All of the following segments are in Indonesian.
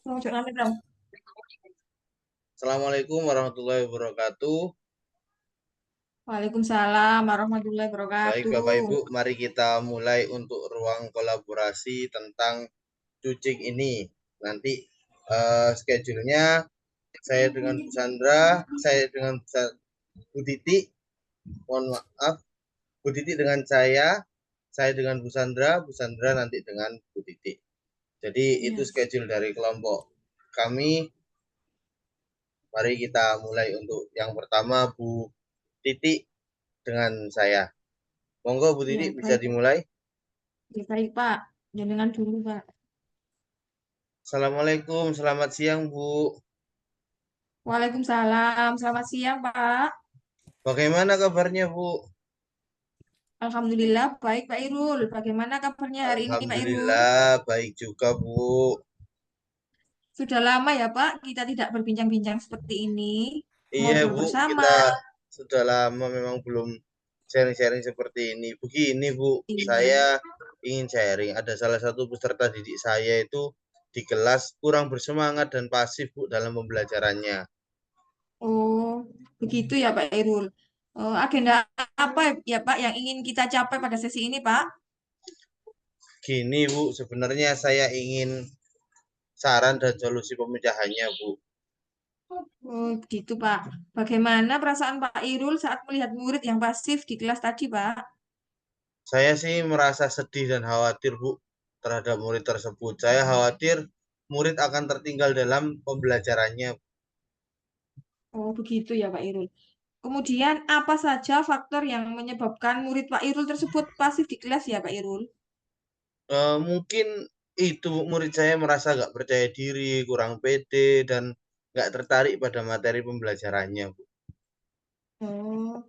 Assalamualaikum warahmatullahi wabarakatuh. Waalaikumsalam warahmatullahi Baik, Bapak wabarakatuh. Ibu, mari kita mulai untuk ruang kolaborasi tentang cucing ini. Nanti schedule-nya saya dengan Bu Sandra, saya dengan Bu Titi, mohon maaf, Bu Titi dengan saya dengan Bu Sandra nanti dengan Bu Titi. Jadi itu Yes. schedule dari kelompok kami. Mari kita mulai untuk yang pertama Bu Titi dengan saya. Monggo Bu Titi Ya, bisa baik. dimulai. Ya, baik, Pak. Jangan dulu, Pak. Assalamualaikum, selamat siang Bu. Waalaikumsalam. Selamat siang, Pak. Bagaimana kabarnya Bu? Alhamdulillah, baik, Pak Irul. Bagaimana kabarnya hari ini, Pak Irul? Alhamdulillah baik juga Bu. Sudah lama ya, Pak, kita tidak berbincang-bincang seperti ini. Iya Ngobrol Bu, bersama. kita sudah lama memang belum sharing-sharing seperti ini. Begini Bu, Iya. saya ingin sharing. Ada salah satu peserta didik saya itu di kelas kurang bersemangat dan pasif Bu dalam pembelajarannya. Oh, begitu ya, Pak Irul. Agenda apa ya, Pak, yang ingin kita capai pada sesi ini, Pak? Gini Bu, sebenarnya saya ingin saran dan solusi pemecahannya Bu. Oh, gitu, Pak. Bagaimana perasaan Pak Irul saat melihat murid yang pasif di kelas tadi, Pak? Saya sih merasa sedih dan khawatir, Bu, terhadap murid tersebut. Saya khawatir murid akan tertinggal dalam pembelajarannya. Oh, begitu ya, Pak Irul. Kemudian, apa saja faktor yang menyebabkan murid Pak Irul tersebut pasif di kelas ya, Pak Irul? Mungkin itu murid saya merasa nggak percaya diri, kurang pede, dan nggak tertarik pada materi pembelajarannya, Bu. Oh,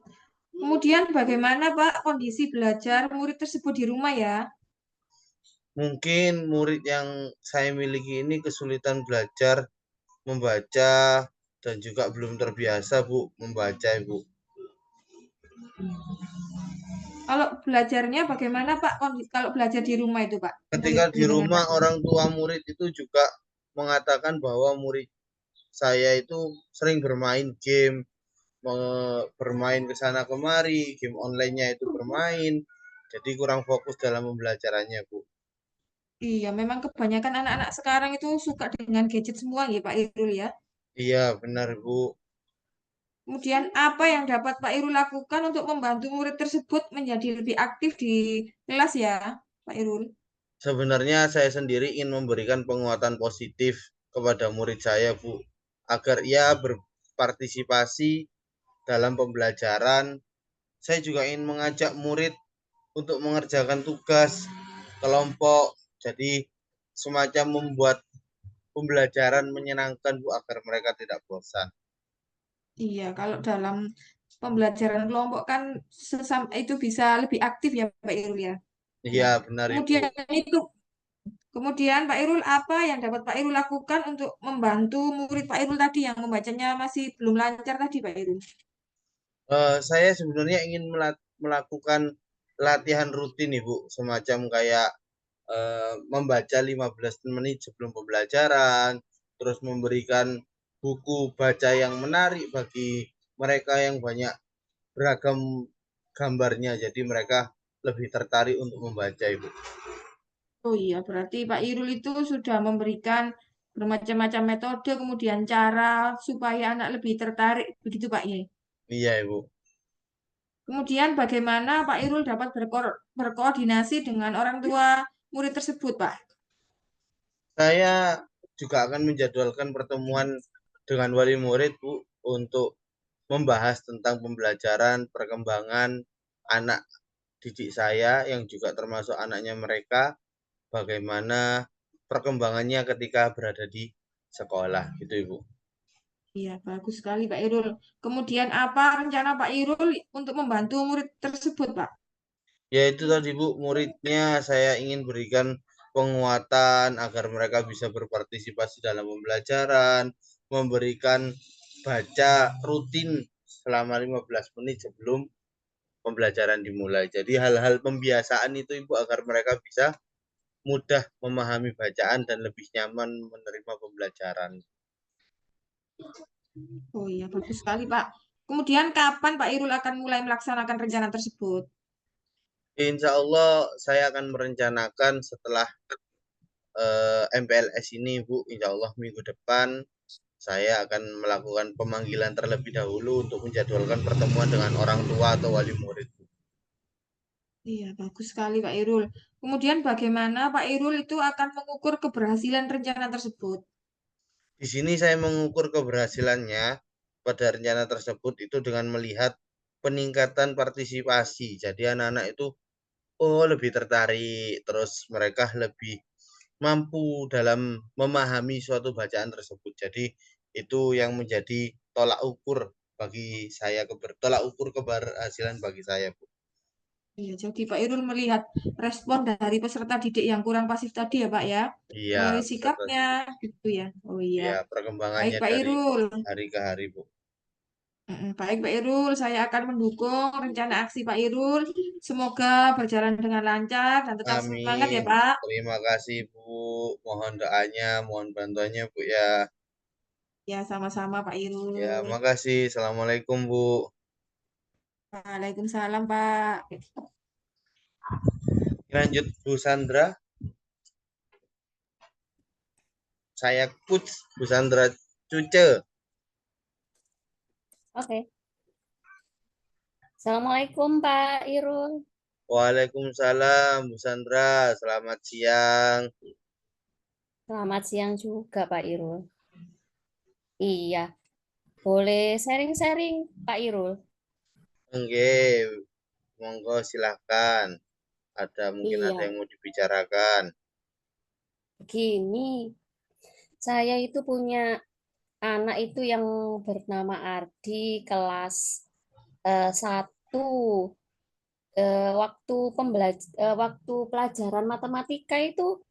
kemudian bagaimana, Pak, kondisi belajar murid tersebut di rumah ya? Mungkin murid yang saya miliki ini kesulitan belajar membaca dan juga belum terbiasa, Bu, membaca, Bu. Kalau belajarnya bagaimana, Pak? Kalau belajar di rumah itu, Pak, Ketika murid di jenengan rumah tadi. orang tua murid itu juga mengatakan bahwa murid saya itu sering bermain game, bermain ke sana kemari, game online-nya itu bermain, jadi kurang fokus dalam pembelajarannya, Bu. Iya, memang kebanyakan anak-anak sekarang itu suka dengan gadget semua ya, Pak Irul ya. Iya, benar, Bu. Kemudian apa yang dapat Pak Irul lakukan untuk membantu murid tersebut menjadi lebih aktif di kelas ya, Pak Irul? Sebenarnya saya sendiri ingin memberikan penguatan positif kepada murid saya, Bu, agar ia berpartisipasi dalam pembelajaran. Saya juga ingin mengajak murid untuk mengerjakan tugas kelompok, jadi semacam membuat pembelajaran menyenangkan, Bu, agar mereka tidak bosan. Iya, kalau dalam pembelajaran kelompok kan itu bisa lebih aktif ya, Pak Irul ya. Iya, Nah, benar Ibu. kemudian itu kemudian Pak Irul apa yang dapat Pak Irul lakukan untuk membantu murid Pak Irul tadi yang membacanya masih belum lancar tadi, Pak Irul? Saya sebenarnya ingin melakukan latihan rutin Ibu, semacam kayak membaca 15 menit sebelum pembelajaran, terus memberikan buku baca yang menarik bagi mereka yang banyak beragam gambarnya, jadi mereka lebih tertarik untuk membaca Ibu. Oh iya, berarti Pak Irul itu sudah memberikan bermacam-macam metode, kemudian cara supaya anak lebih tertarik, begitu Pak ya. Iya Ibu. Kemudian bagaimana Pak Irul dapat berkoordinasi dengan orang tua murid tersebut, Pak? Saya juga akan menjadwalkan pertemuan dengan wali murid, Bu, untuk membahas tentang pembelajaran, perkembangan anak didik saya yang juga termasuk anaknya mereka, bagaimana perkembangannya ketika berada di sekolah, gitu Ibu. Iya, bagus sekali Pak Irul. Kemudian apa rencana Pak Irul untuk membantu murid tersebut, Pak? Ya itu tadi Bu, muridnya saya ingin berikan penguatan agar mereka bisa berpartisipasi dalam pembelajaran, memberikan baca rutin selama 15 menit sebelum pembelajaran dimulai. Jadi hal-hal pembiasaan itu Ibu agar mereka bisa mudah memahami bacaan dan lebih nyaman menerima pembelajaran. Oh iya, bagus sekali, Pak. Kemudian kapan Pak Irul akan mulai melaksanakan rencana tersebut? Insya Allah saya akan merencanakan setelah MPLS ini, Bu. Insya Allah minggu depan saya akan melakukan pemanggilan terlebih dahulu untuk menjadwalkan pertemuan dengan orang tua atau wali murid. Iya, bagus sekali Pak Irul. Kemudian bagaimana Pak Irul itu akan mengukur keberhasilan rencana tersebut? Di sini saya mengukur keberhasilannya pada rencana tersebut itu dengan melihat peningkatan partisipasi. Jadi anak-anak itu lebih tertarik, terus mereka lebih mampu dalam memahami suatu bacaan tersebut. Jadi itu yang menjadi tolak ukur bagi saya, tolak ukur keberhasilan bagi saya, Bu. Iya, jadi Pak Irul melihat respon dari peserta didik yang kurang pasif tadi ya Pak ya, Iya, melalui peserta sikapnya didik. gitu ya. Oh iya, Iya, baik perkembangannya Pak dari Irul. hari ke hari, Bu. Baik Pak Irul, saya akan mendukung rencana aksi Pak Irul. Semoga berjalan dengan lancar dan tetap semangat ya Amin. Pak. Terima kasih, Bu. Mohon doanya, mohon bantuannya, Bu ya. Ya, sama-sama Pak Ya, Irul. makasih. Assalamualaikum, Bu. Waalaikumsalam Pak. Lanjut, Bu Sandra. Saya coach Bu Sandra Cuce. Oke. Assalamualaikum Pak Irul. Waalaikumsalam, Bu Sandra. Selamat siang. Selamat siang juga Pak Irul. Iya, boleh sharing-sharing Pak Irul. Oke, monggo silahkan. Mungkin ada Iya, yang mau dibicarakan. begini. Saya itu punya anak itu yang bernama Ardi kelas 1. Waktu pelajaran matematika itu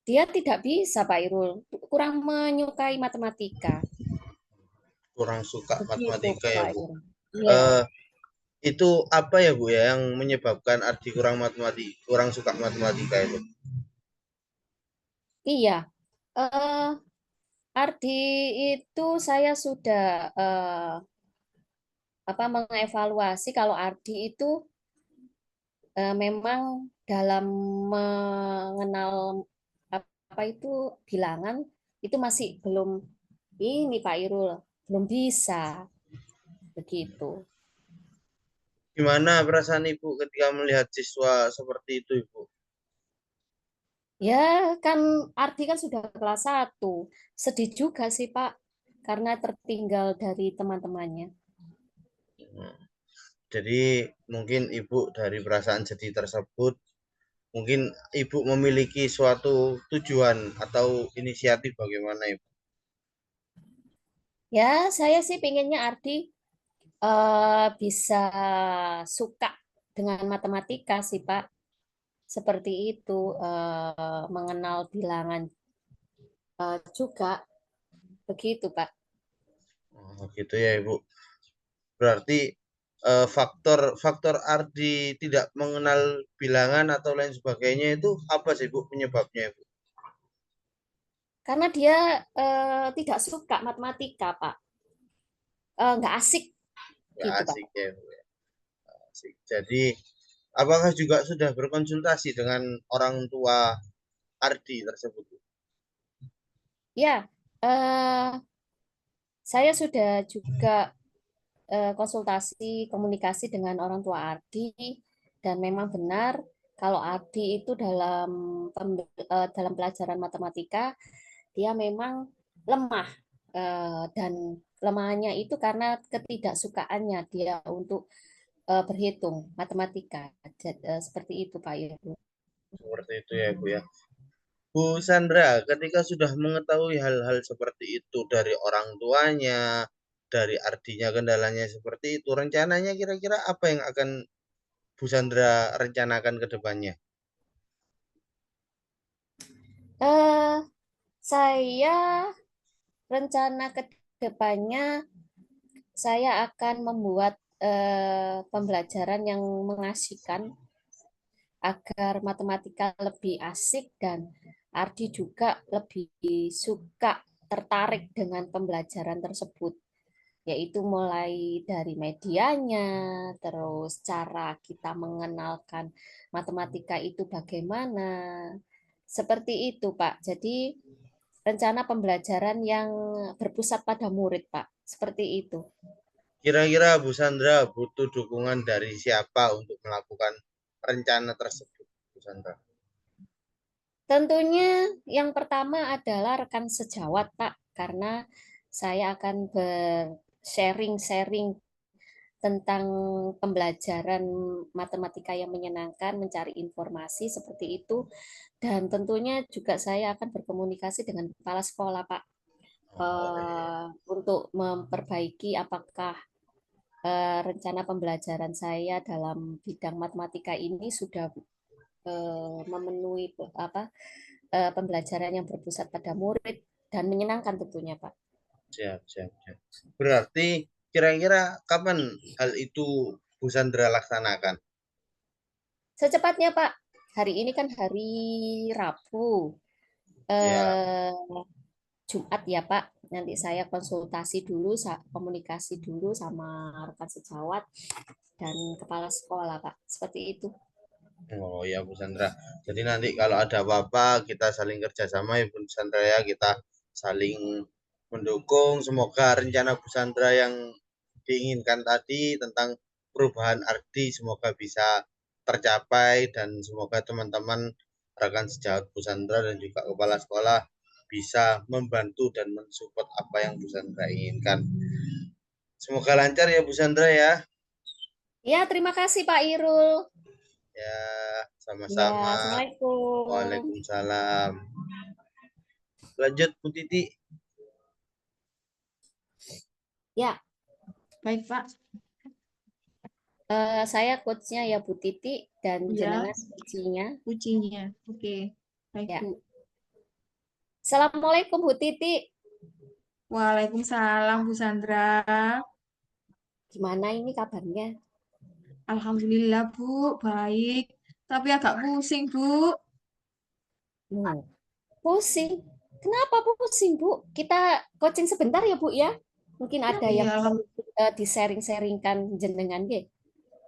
dia tidak bisa Pak Irul, kurang menyukai matematika. Kurang suka Begitu matematika ya, Pak Bu. Irul. Iya. Eh, itu apa ya, Bu ya, yang menyebabkan Ardi kurang suka matematika itu? Iya, eh, Ardi itu saya sudah mengevaluasi kalau Ardi itu memang dalam mengenal apa itu bilangan itu masih belum ini Pak Irul, belum bisa begitu. Gimana perasaan Ibu ketika melihat siswa seperti itu, Ibu? Ya kan Ardi kan sudah kelas 1. Sedih juga sih Pak karena tertinggal dari teman-temannya. Hmm. Jadi mungkin Ibu dari perasaan sedih tersebut, mungkin Ibu memiliki suatu tujuan atau inisiatif bagaimana, Ibu? Ya, saya sih pengennya Ardi bisa suka dengan matematika sih Pak. Seperti itu, mengenal bilangan juga begitu Pak. Oh, gitu ya, Ibu. Berarti faktor Ardi tidak mengenal bilangan atau lain sebagainya itu apa sih, Bu, penyebabnya, Bu? Karena dia tidak suka matematika Pak. Nggak asik Nggak gitu Pak. asik ya, Bu, ya. Asik. Jadi, apakah juga sudah berkonsultasi dengan orang tua Ardi tersebut, Bu? Ya, eh, saya sudah juga konsultasi komunikasi dengan orang tua Ardi dan memang benar kalau Ardi itu dalam pelajaran matematika dia memang lemah, dan lemahnya itu karena ketidaksukaannya dia untuk berhitung matematika. Seperti itu Pak Ibu. Seperti itu ya, Bu ya. Bu Sandra, ketika sudah mengetahui hal-hal seperti itu dari orang tuanya, dari artinya kendalanya seperti itu, rencananya kira-kira apa yang akan Bu Sandra rencanakan ke depannya? Eh, saya rencana ke depannya saya akan membuat pembelajaran yang mengasihkan agar matematika lebih asik dan Ardi juga lebih suka tertarik dengan pembelajaran tersebut, yaitu mulai dari medianya, terus cara kita mengenalkan matematika itu bagaimana. Seperti itu, Pak. Jadi rencana pembelajaran yang berpusat pada murid, Pak. Seperti itu. Kira-kira Bu Sandra butuh dukungan dari siapa untuk melakukan rencana tersebut, Bu Sandra? Tentunya yang pertama adalah rekan sejawat, Pak, karena saya akan bersharing-sharing tentang pembelajaran matematika yang menyenangkan, mencari informasi seperti itu, dan tentunya juga saya akan berkomunikasi dengan kepala sekolah, Pak, Oh, iya. untuk memperbaiki apakah rencana pembelajaran saya dalam bidang matematika ini sudah memenuhi pembelajaran yang berpusat pada murid dan menyenangkan tentunya, Pak. Siap, siap, siap. Berarti kira-kira kapan hal itu Bu Sandra laksanakan? Secepatnya, Pak. Hari ini kan hari Rabu. Ya, Eh, Jumat ya, Pak. Nanti saya konsultasi dulu, komunikasi dulu sama rekan sejawat dan kepala sekolah, Pak. Seperti itu. oh ya Bu Sandra. Jadi nanti kalau ada apa-apa kita saling kerjasama ya Bu Sandra ya, kita saling mendukung. Semoga rencana Bu Sandra yang diinginkan tadi tentang perubahan arti semoga bisa tercapai dan semoga teman-teman rekan sejawat Bu Sandra dan juga kepala sekolah bisa membantu dan mensupport apa yang Bu Sandra inginkan. Semoga lancar ya Bu Sandra ya. Ya, terima kasih Pak Irul. Ya, Ya, sama-sama. Assalamualaikum. Waalaikumsalam. Lanjut Bu Titi. Ya, Baik, Pak. saya coachnya ya Bu Titi dan Ya, jenengan coachnya. ujinya. Oke. Baik, Ya, Bu. Assalamualaikum Bu Titi. Waalaikumsalam, Bu Sandra. Gimana ini kabarnya? Alhamdulillah, Bu. Baik. Tapi agak pusing, Bu. Hmm, pusing. Kenapa pusing, Bu? Kita coaching sebentar ya, Bu ya. Mungkin ada yang Iya, perlu di-sharing-sharingkan jenengan, nggih.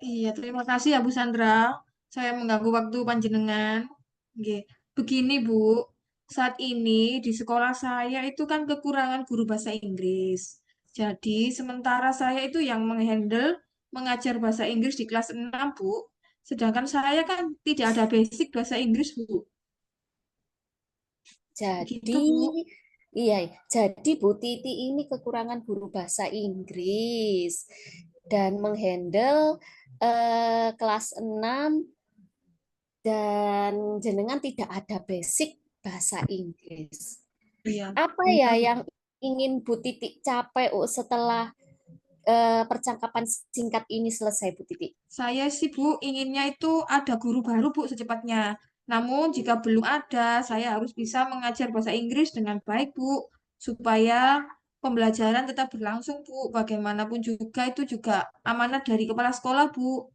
iya, terima kasih ya Bu Sandra. Saya mengganggu waktu panjenengan. Oke. Begini Bu, saat ini di sekolah saya itu kan kekurangan guru bahasa Inggris. Jadi sementara saya itu yang menghandle mengajar bahasa Inggris di kelas 6 Bu. Sedangkan saya kan tidak ada basic bahasa Inggris Bu. Jadi, Gitu Bu. iya, jadi Bu Titi ini kekurangan guru bahasa Inggris dan menghandle kelas 6 dan jenengan tidak ada basic bahasa Inggris. Iya, Apa ya benar Bu. yang ingin Bu Titi capai setelah percakapan singkat ini selesai, Bu Titi? Saya sih Bu inginnya itu ada guru baru Bu secepatnya. Namun jika belum ada, saya harus bisa mengajar bahasa Inggris dengan baik Bu, supaya pembelajaran tetap berlangsung Bu. Bagaimanapun juga itu juga amanat dari kepala sekolah Bu.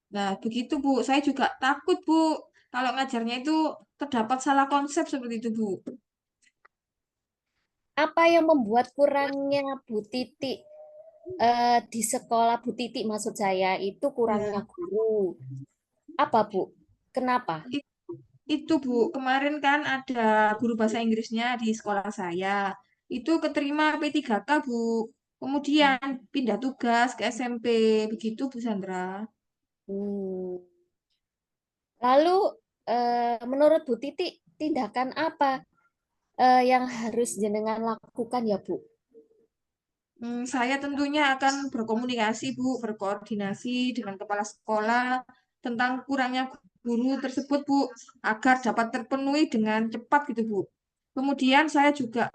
Nah, begitu Bu. Saya juga takut Bu kalau ngajarnya itu terdapat salah konsep seperti itu Bu. Apa yang membuat kurangnya Bu Titi di sekolah Bu Titi maksud saya itu kurangnya Ya, guru. Apa Bu? Kenapa? i- itu Bu. Kemarin kan ada guru bahasa Inggrisnya di sekolah saya. Itu keterima P3K Bu. Kemudian pindah tugas ke SMP. Begitu Bu Sandra. Hmm. Lalu menurut Bu Titi tindakan apa yang harus jenengan lakukan ya Bu? Saya tentunya akan berkomunikasi, Bu, berkoordinasi dengan kepala sekolah tentang kurangnya guru tersebut, Bu, agar dapat terpenuhi dengan cepat gitu, Bu. Kemudian saya juga,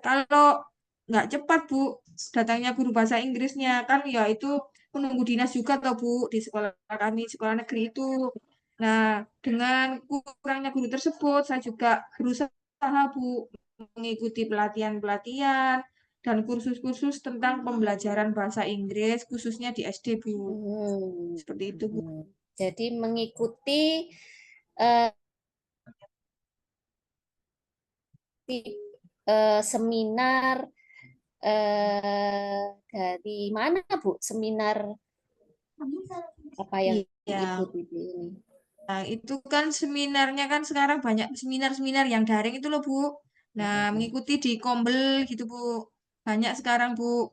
kalau nggak cepat, Bu, datangnya guru bahasa Inggrisnya, kan ya itu menunggu dinas juga, toh, Bu, di sekolah kami, sekolah negeri itu. Nah, dengan kurangnya guru tersebut, saya juga berusaha, Bu, mengikuti pelatihan-pelatihan dan kursus-kursus tentang pembelajaran bahasa Inggris, khususnya di SD, Bu. Hmm. Seperti itu, Bu. Hmm. Jadi mengikuti eh, seminar dari mana, Bu? Seminar apa yang Iya. Ibu Titi ini? Nah, itu kan seminarnya kan sekarang banyak seminar-seminar yang daring itu loh, Bu. Nah, mengikuti di Kombel gitu, Bu. Banyak sekarang, Bu.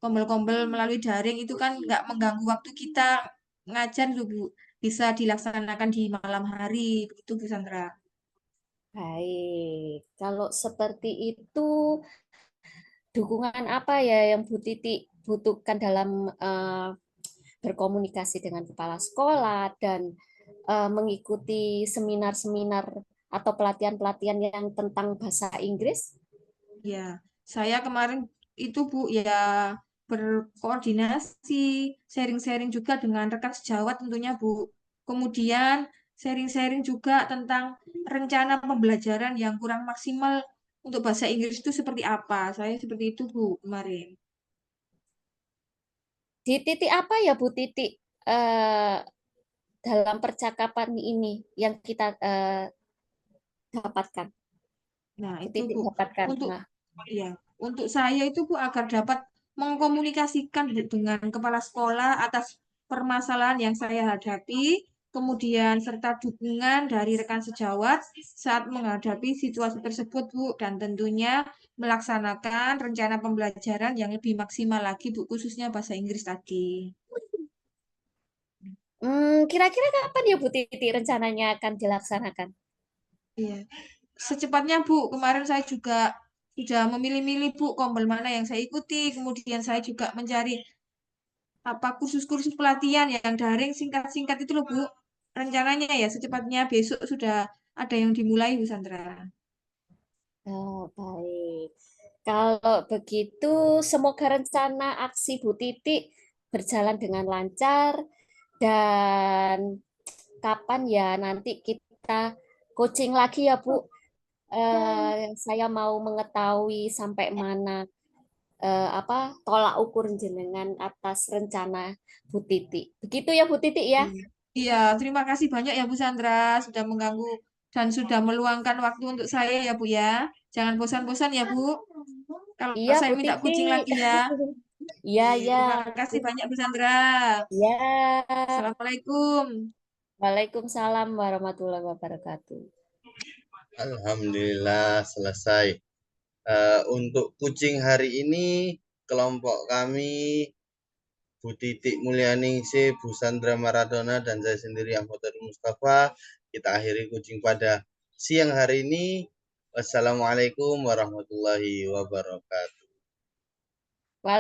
Kombel-kombel melalui daring itu kan nggak mengganggu waktu kita ngajar gitu, Bu. Bisa dilaksanakan di malam hari, begitu, Bu Sandra. Baik, kalau seperti itu, dukungan apa ya yang Bu Titi butuhkan dalam berkomunikasi dengan kepala sekolah dan mengikuti seminar-seminar atau pelatihan-pelatihan yang tentang bahasa Inggris? Ya, saya kemarin itu Bu ya berkoordinasi, sharing-sharing juga dengan rekan sejawat tentunya Bu. Kemudian sharing-sharing juga tentang rencana pembelajaran yang kurang maksimal untuk bahasa Inggris itu seperti apa. Saya seperti itu Bu kemarin. Di titik apa ya Bu Titi eh, dalam percakapan ini yang kita dapatkan? Nah, Bu itu Titi Bu. dapatkan. Untuk Nah, ya, untuk saya itu Bu agar dapat mengkomunikasikan Bu dengan kepala sekolah atas permasalahan yang saya hadapi, kemudian serta dukungan dari rekan sejawat saat menghadapi situasi tersebut Bu, dan tentunya melaksanakan rencana pembelajaran yang lebih maksimal lagi Bu, khususnya bahasa Inggris tadi. kira-kira kapan ya Bu Titi rencananya akan dilaksanakan? Iya. Secepatnya Bu, kemarin saya juga sudah memilih-milih Bu kombel mana yang saya ikuti, kemudian saya juga mencari apa kursus-kursus pelatihan yang daring singkat-singkat itu loh Bu. Rencananya ya secepatnya besok sudah ada yang dimulai Bu Sandra. Oh, baik. Kalau begitu, semoga rencana aksi Bu Titi berjalan dengan lancar dan kapan ya nanti kita coaching lagi ya Bu. Saya mau mengetahui sampai mana apa tolak ukur jenengan atas rencana Bu Titi. Begitu ya Bu Titi ya. Iya, Iya, terima kasih banyak ya Bu Sandra sudah mengganggu dan sudah meluangkan waktu untuk saya ya Bu ya. Jangan bosan-bosan ya Bu. Kalau Iya saya Bu minta Titi. kucing lagi ya. Iya Oke, ya. terima kasih banyak Bu Sandra. Ya. Assalamualaikum. Waalaikumsalam warahmatullahi wabarakatuh. Alhamdulillah selesai. Untuk kucing hari ini kelompok kami Bu Titik Mulyaningsih, Bu Sandra Maradona, dan saya sendiri Ahmad Mustafa. Kita akhiri kucing pada siang hari ini. Wassalamualaikum warahmatullahi wabarakatuh. Waalaikumsalam.